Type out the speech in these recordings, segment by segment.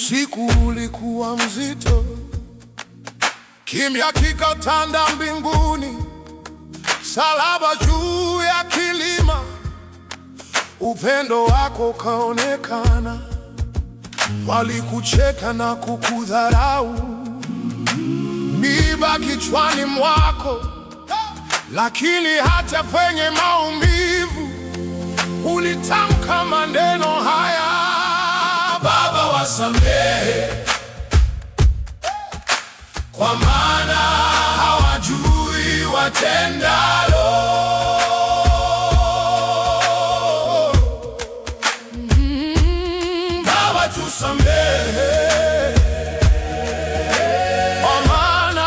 Usiku ulikuwa mzito, kimya kikatanda mbinguni, salaba juu ya kilima. Upendo wako kaonekana, walikucheka na kukudharau, miiba kichwani mwako, lakini hata kwenye maumivu ulitamka maneno haya: Baba, wasamehe, kwa maana hawajui watendalo. Baba, tusamehe, kwa maana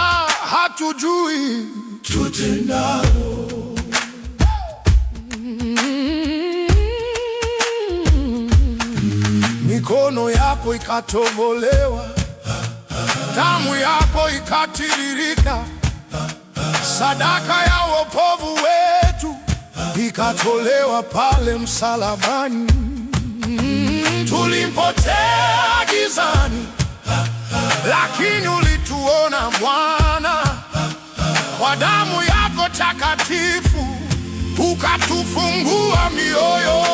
hatujui tutendalo. Mikono yako ikatobolewa, damu yako ikatiririka, sadaka ya wokovu wetu ikatolewa pale msalabani. Tulipotea gizani, lakini ulituona Bwana. Kwa damu yako takatifu ukatufungua mioyo.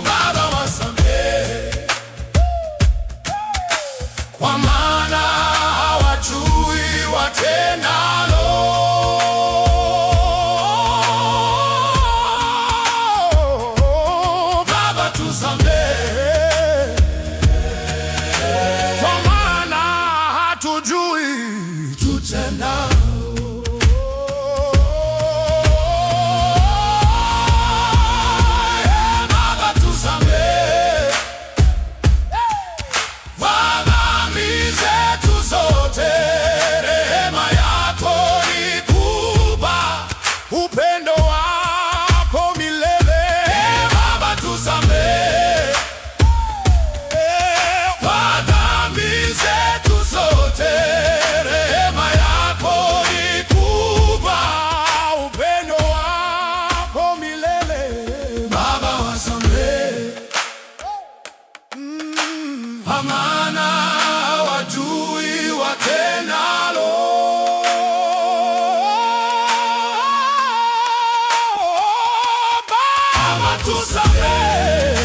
Baba, wasamehe, kwa maana hawajui watendalo. Baba, tusamehe, kwa maana hatujui tutendalo. Upendo wako milele. Baba, tusamehe kwa dhambi zetu zote, rehema yako ni kubwa. Upendo wako milele. Baba, wasamehe, kwa maana hawajui watendalo. Tusamehe.